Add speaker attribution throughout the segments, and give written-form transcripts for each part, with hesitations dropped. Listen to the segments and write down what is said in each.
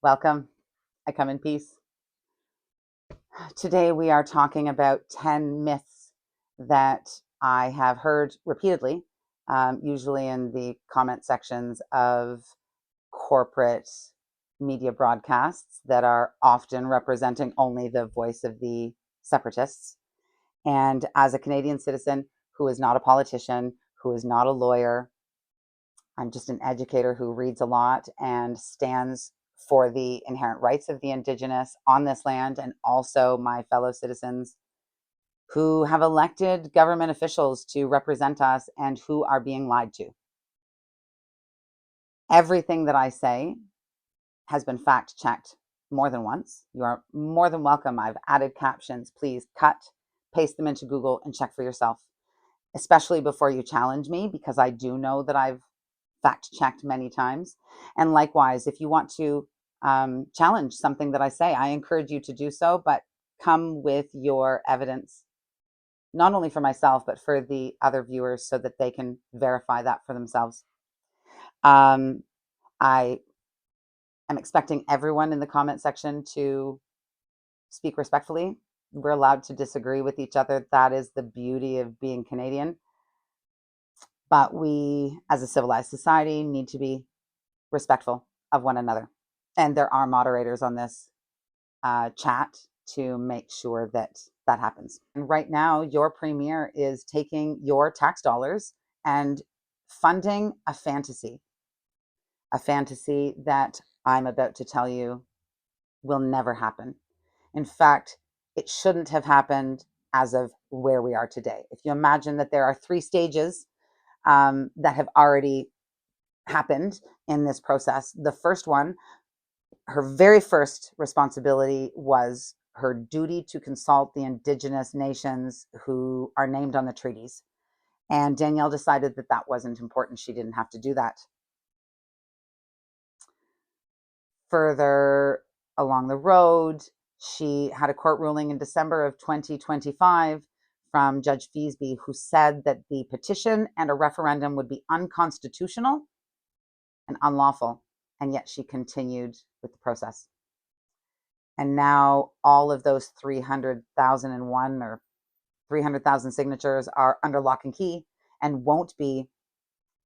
Speaker 1: Welcome. I come in peace. Today we are talking about 10 myths that I have heard repeatedly, usually in the comment sections of corporate media broadcasts that are often representing only the voice of the separatists. And as a Canadian citizen who is not a politician, who is not a lawyer, I'm just an educator who reads a lot and stands for the inherent rights of the Indigenous on this land, and also my fellow citizens who have elected government officials to represent us and who are being lied to. Everything that I say has been fact checked more than once. You are more than welcome. I've added captions. Please cut, paste them into Google and check for yourself, especially before you challenge me, because I do know that I've fact checked many times. And likewise, if you want to challenge something that I say, I encourage you to do so, but come with your evidence, not only for myself, but for the other viewers so that they can verify that for themselves. I am expecting everyone in the comment section to speak respectfully. We're allowed to disagree with each other. That is the beauty of being Canadian. But we, as a civilized society, need to be respectful of one another. And there are moderators on this chat to make sure that that happens. And right now, your premier is taking your tax dollars and funding a fantasy that I'm about to tell you will never happen. In fact, it shouldn't have happened as of where we are today. If you imagine that there are 3 stages that have already happened in this process. The first one, her very first responsibility was her duty to consult the Indigenous nations who are named on the treaties. And Danielle decided that that wasn't important. She didn't have to do that. Further along the road, she had a court ruling in December of 2025 from Judge Feasby, who said that the petition and a referendum would be unconstitutional and unlawful, and yet she continued with the process. And now all of those 300,001 or 300,000 signatures are under lock and key and won't be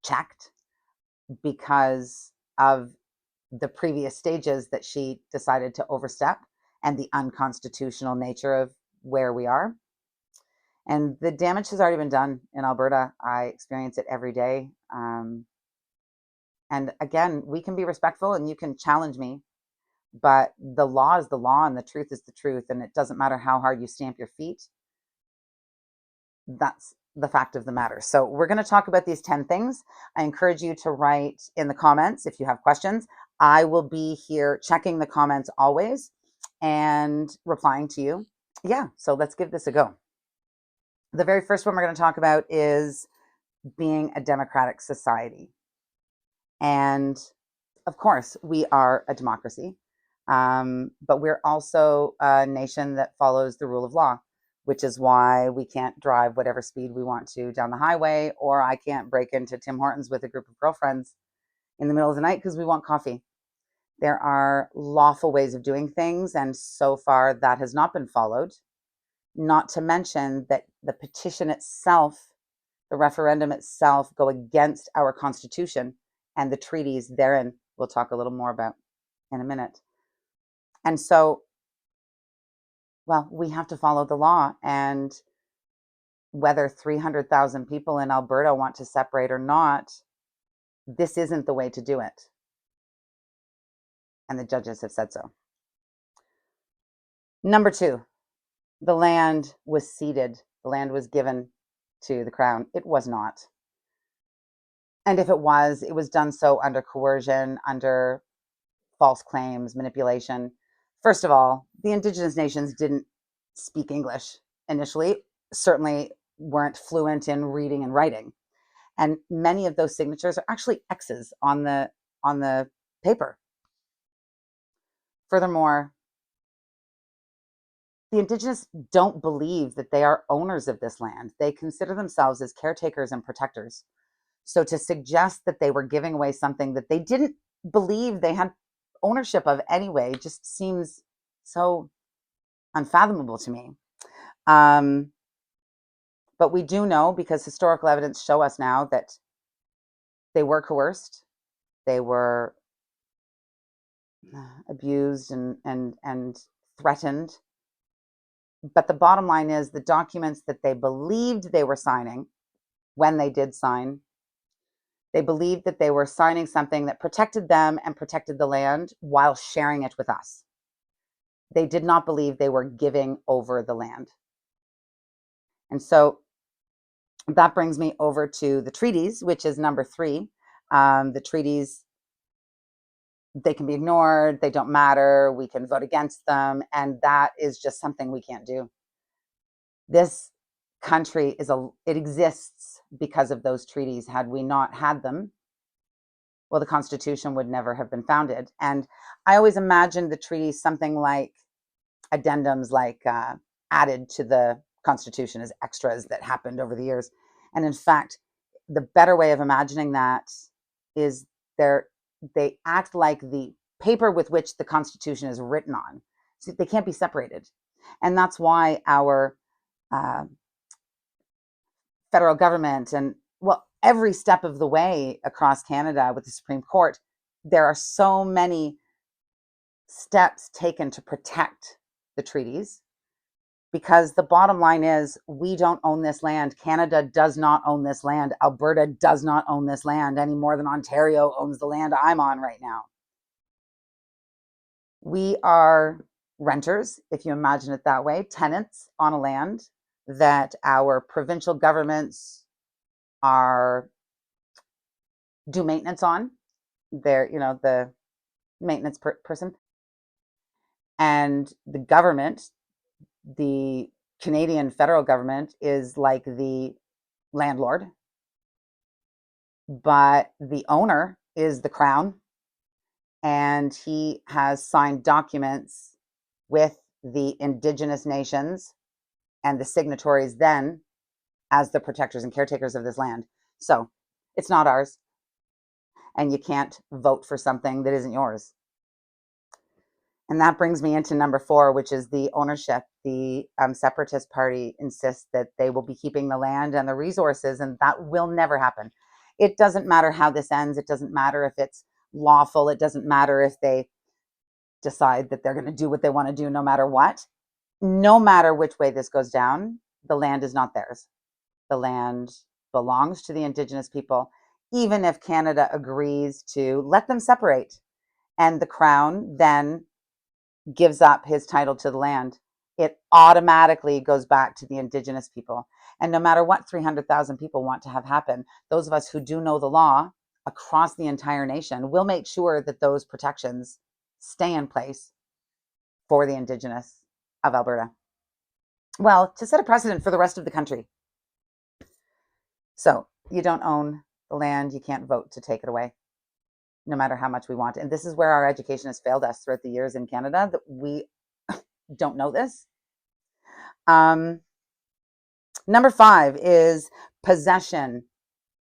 Speaker 1: checked because of the previous stages that she decided to overstep and the unconstitutional nature of where we are. And the damage has already been done in Alberta. I experience it every day. And again, we can be respectful and you can challenge me, but the law is the law and the truth is the truth. And it doesn't matter how hard you stamp your feet. That's the fact of the matter. So we're going to talk about these 10 things. I encourage you to write in the comments if you have questions. I will be here checking the comments always and replying to you. Yeah, so let's give this a go. The very first one we're going to talk about is being a democratic society. And of course, we are a democracy, but we're also a nation that follows the rule of law, which is why we can't drive whatever speed we want to down the highway, or I can't break into Tim Hortons with a group of girlfriends in the middle of the night because we want coffee. There are lawful ways of doing things, and so far that has not been followed. Not to mention that the petition itself, the referendum itself, go against our Constitution and the treaties therein. We'll talk a little more about in a minute. And so, well, we have to follow the law. And whether 300,000 people in Alberta want to separate or not, this isn't the way to do it. And the judges have said so. Number 2, the land was ceded. The land was given to the Crown. It was not. And if it was done so under coercion, under false claims, manipulation. First of all, the Indigenous nations didn't speak English initially, certainly weren't fluent in reading and writing. And many of those signatures are actually X's on the paper. Furthermore, the Indigenous don't believe that they are owners of this land. They consider themselves as caretakers and protectors. So to suggest that they were giving away something that they didn't believe they had ownership of anyway just seems so unfathomable to me. But we do know, because historical evidence show us now, that they were coerced, they were abused and threatened. But the bottom line is the documents that they believed they were signing, when they did sign, they believed that they were signing something that protected them and protected the land while sharing it with us. They did not believe they were giving over the land. And so that brings me over to the treaties, which is number 3. The treaties, they can be ignored, they don't matter, we can vote against them, and that is just something we can't do. This country it exists because of those treaties. Had we not had them, well, the Constitution would never have been founded. And I always imagined the treaties something like addendums, like added to the Constitution as extras that happened over the years. And in fact, the better way of imagining that is they act like the paper with which the Constitution is written on. So they can't be separated. And that's why our federal government, and well, every step of the way across Canada with the Supreme Court, there are so many steps taken to protect the treaties, because the bottom line is we don't own this land. Canada does not own this land. Alberta does not own this land any more than Ontario owns the land I'm on right now. We are renters, if you imagine it that way, tenants on a land that our provincial governments do maintenance on. They're, the maintenance person. And the government, the Canadian federal government, is like the landlord, but the owner is the Crown, and he has signed documents with the Indigenous nations and the signatories then as the protectors and caretakers of this land. So it's not ours, and you can't vote for something that isn't yours. And that brings me into number 4, which is the ownership. The Separatist Party insists that they will be keeping the land and the resources, and that will never happen. It doesn't matter how this ends. It doesn't matter if it's lawful. It doesn't matter if they decide that they're going to do what they want to do no matter what. No matter which way this goes down, the land is not theirs. The land belongs to the Indigenous people, even if Canada agrees to let them separate and the Crown then gives up his title to the land. It automatically goes back to the Indigenous people. And no matter what 300,000 people want to have happen, those of us who do know the law across the entire nation will make sure that those protections stay in place for the Indigenous of Alberta. Well, to set a precedent for the rest of the country. So you don't own the land, you can't vote to take it away, no matter how much we want. And this is where our education has failed us throughout the years in Canada, that we don't know this. Number 5 is possession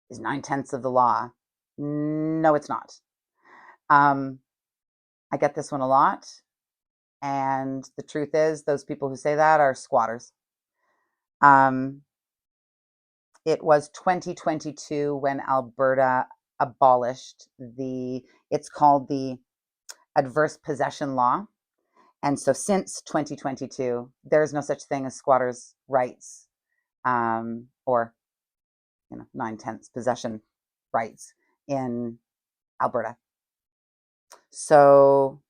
Speaker 1: is 9/10 of the law. No, it's not. I get this one a lot. And the truth is, those people who say that are squatters. It was 2022 when Alberta abolished it's called the adverse possession law. And so since 2022, there's no such thing as squatters' rights, or 9/10 possession rights in Alberta. So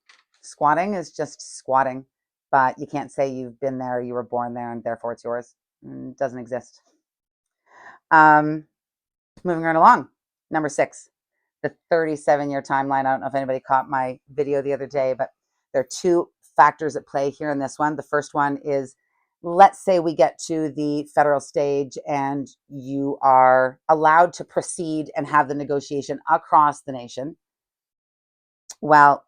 Speaker 1: squatting is just squatting, but you can't say you've been there, you were born there, and therefore it's yours. It doesn't exist. Moving right along. Number 6, the 37-year timeline. I don't know if anybody caught my video the other day, but there are 2 factors at play here in this one. The first one is, let's say we get to the federal stage and you are allowed to proceed and have the negotiation across the nation. Well,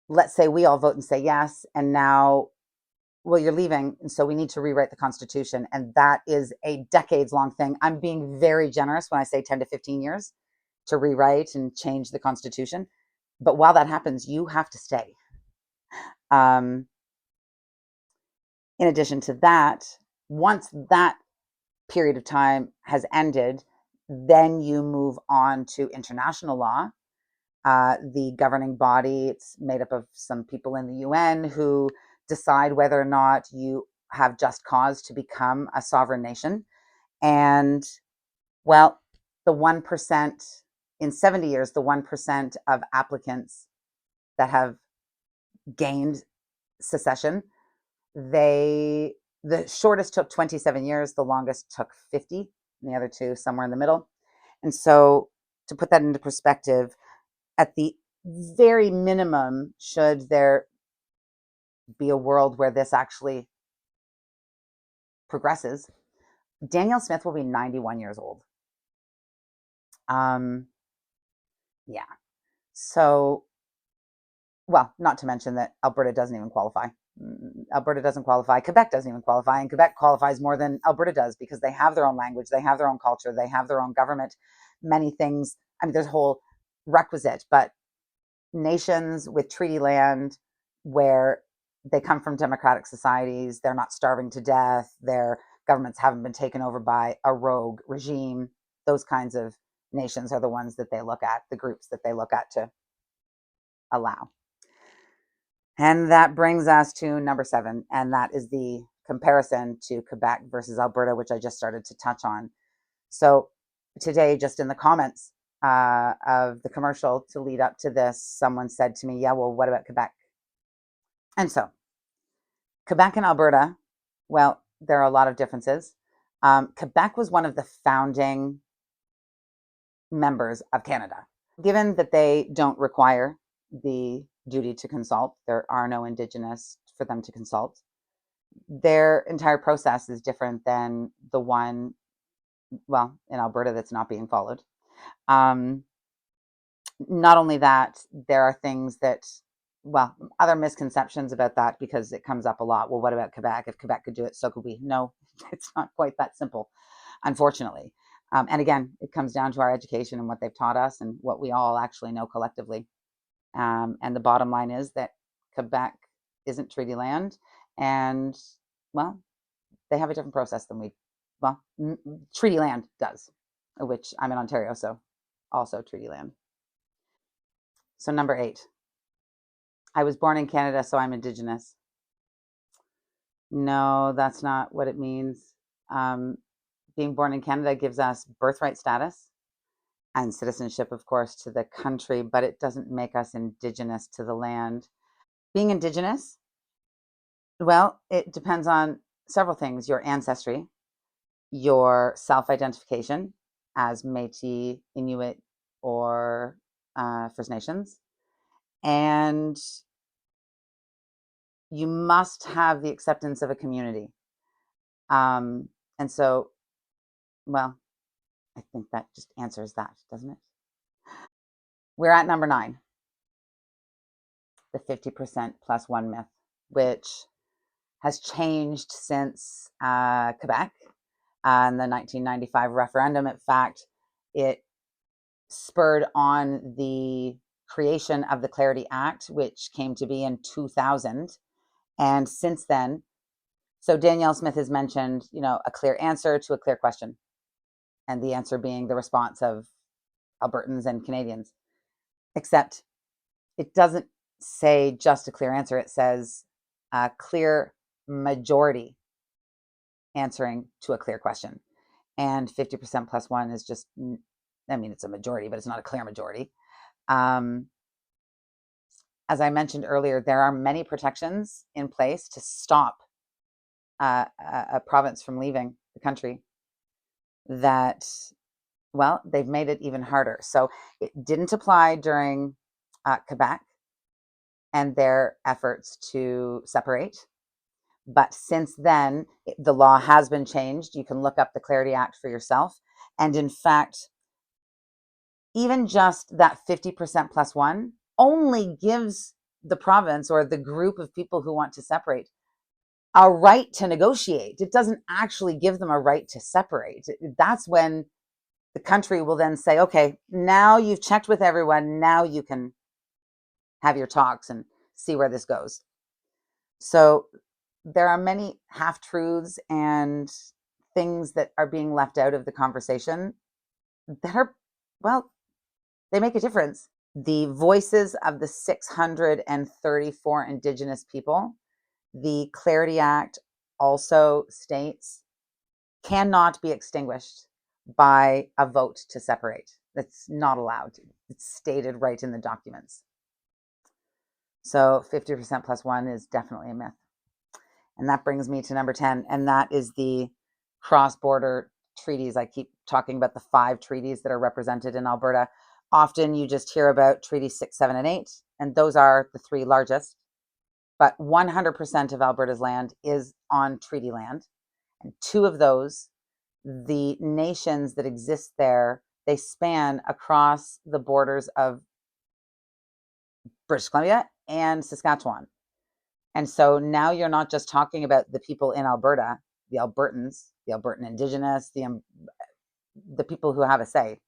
Speaker 1: let's say we all vote and say yes, and now, well, you're leaving, and so we need to rewrite the Constitution, and that is a decades-long thing. I'm being very generous when I say 10 to 15 years to rewrite and change the Constitution. But while that happens, you have to stay. Um, in addition to that, once that period of time has ended, then you move on to international law. The governing body, it's made up of some people in the UN who decide whether or not you have just cause to become a sovereign nation. And well, the 1%, in 70 years, the 1% of applicants that have gained secession, they, the shortest took 27 years, the longest took 50, and the other two somewhere in the middle. And so, to put that into perspective, at the very minimum, should there be a world where this actually progresses, Danielle Smith will be 91 years old. Um, yeah. So, well, not to mention that Alberta doesn't even qualify. Alberta doesn't qualify. Quebec doesn't even qualify. And Quebec qualifies more than Alberta does because they have their own language, they have their own culture, they have their own government. Many things. I mean, there's a whole requisite, but nations with treaty land where they come from democratic societies, they're not starving to death, their governments haven't been taken over by a rogue regime, those kinds of nations are the ones that they look at, the groups that they look at to allow. And that brings us to number 7, and that is the comparison to Quebec versus Alberta, which I just started to touch on. So today, just in the comments of the commercial to lead up to this, someone said to me, yeah, well, what about Quebec? And so Quebec and Alberta, well, there are a lot of differences. Quebec was one of the founding members of Canada. Given that they don't require the duty to consult, there are no Indigenous for them to consult, their entire process is different than the one, well, in Alberta that's not being followed. Um, Not only that, there are things that, well, other misconceptions about that because it comes up a lot. Well, what about Quebec? If Quebec could do it, so could we. No, it's not quite that simple, unfortunately. And again, it comes down to our education and what they've taught us and what we all actually know collectively. And the bottom line is that Quebec isn't treaty land, and well, they have a different process than we. Well, treaty land does, which I'm in Ontario, so also treaty land. So number 8, I was born in Canada, so I'm Indigenous. No, that's not what it means. Um, Being born in Canada gives us birthright status and citizenship, of course, to the country, but it doesn't make us Indigenous to the land. Being Indigenous, well, it depends on several things: your ancestry, your self identification as Métis, Inuit, or First Nations, and you must have the acceptance of a community. And so, well, I think that just answers that, doesn't it? We're at number 9, the 50% plus one myth, which has changed since Quebec and the 1995 referendum. In fact, it spurred on the creation of the Clarity Act, which came to be in 2000. And since then, so Danielle Smith has mentioned, a clear answer to a clear question, and the answer being the response of Albertans and Canadians. Except it doesn't say just a clear answer. It says a clear majority answering to a clear question. And 50% plus one is just, I mean, it's a majority, but it's not a clear majority. As I mentioned earlier, there are many protections in place to stop a province from leaving the country that, well, they've made it even harder. So it didn't apply during Quebec and their efforts to separate. But since then, the law has been changed. You can look up the Clarity Act for yourself. And in fact, even just that 50% plus one only gives the province or the group of people who want to separate a right to negotiate. It doesn't actually give them a right to separate. That's when the country will then say, okay, now you've checked with everyone. Now you can have your talks and see where this goes. So there are many half-truths and things that are being left out of the conversation that are, well, they make a difference. The voices of the 634 Indigenous people, the Clarity Act also states, cannot be extinguished by a vote to separate. That's not allowed. It's stated right in the documents. So 50% plus one is definitely a myth. And that brings me to number 10, and that is the cross-border treaties. I keep talking about the 5 treaties that are represented in Alberta. Often you just hear about treaties 6, 7, and 8, and those are the 3 largest. But 100% of Alberta's land is on treaty land. And 2 of those, the nations that exist there, they span across the borders of British Columbia and Saskatchewan. And so now you're not just talking about the people in Alberta, the Albertans, the Albertan Indigenous, the people who have a say.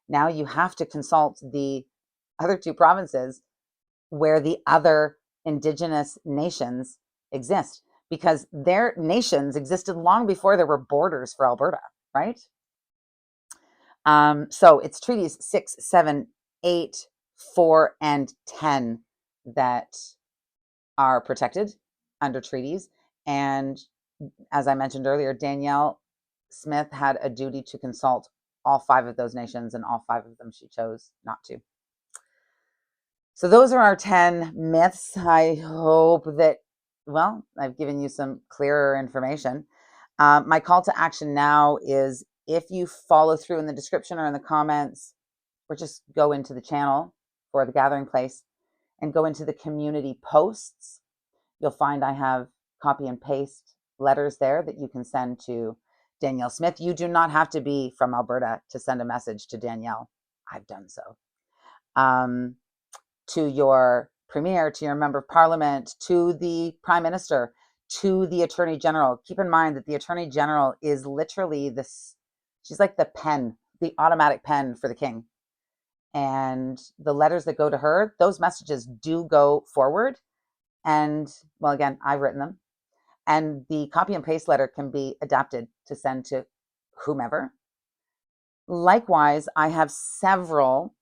Speaker 1: Now you have to consult the other 2 provinces where the other Indigenous nations exist, because their nations existed long before there were borders for Alberta, right? So it's treaties 6, 7, 8, 4, and 10 that are protected under treaties. And as I mentioned earlier, Danielle Smith had a duty to consult all 5 of those nations, and all 5 of them she chose not to. So those are our 10 myths. I hope that, well, I've given you some clearer information. My call to action now is, if you follow through in the description or in the comments, or just go into the channel for the Gathering Place and go into the community posts, you'll find I have copy and paste letters there that you can send to Danielle Smith. You do not have to be from Alberta to send a message to Danielle. I've done so. To your premier, to your member of parliament, to the prime minister, to the attorney general. Keep in mind that the attorney general is literally this, she's like the pen, the automatic pen for the king. And the letters that go to her, those messages do go forward. And, well, again, I've written them. And the copy and paste letter can be adapted to send to whomever. Likewise, I have several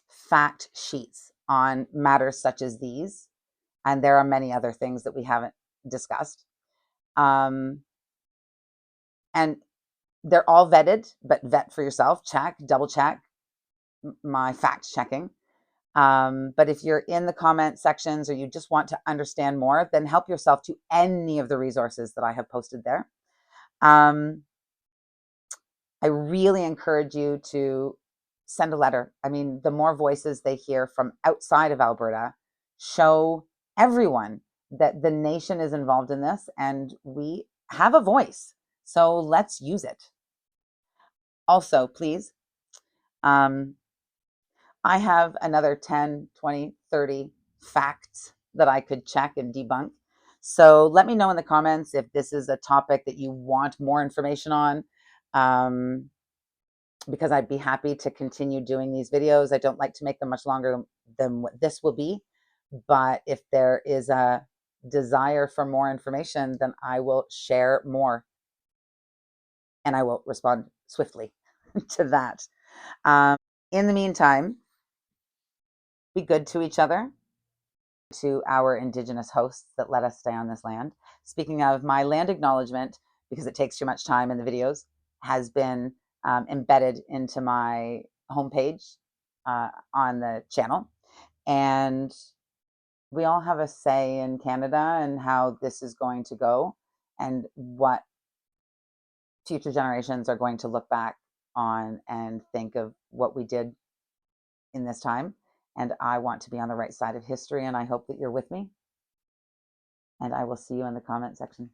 Speaker 1: fact sheets on matters such as these, and there are many other things that we haven't discussed. And they're all vetted, but vet for yourself, check, double check my fact checking. But if you're in the comment sections or you just want to understand more, then help yourself to any of the resources that I have posted there. I really encourage you to send a letter. I mean, the more voices they hear from outside of Alberta show everyone that the nation is involved in this and we have a voice. So let's use it. Also, please, I have another 10, 20, 30 facts that I could check and debunk. So let me know in the comments if this is a topic that you want more information on. Because I'd be happy to continue doing these videos. I don't like to make them much longer than what this will be, but if there is a desire for more information, then I will share more and I will respond swiftly to that. In the meantime, be good to each other, to our Indigenous hosts that let us stay on this land. Speaking of, my land acknowledgement, because it takes too much time in the videos, has been embedded into my homepage on the channel. And we all have a say in Canada and how this is going to go and what future generations are going to look back on and think of what we did in this time. And I want to be on the right side of history, and I hope that you're with me. And I will see you in the comment section.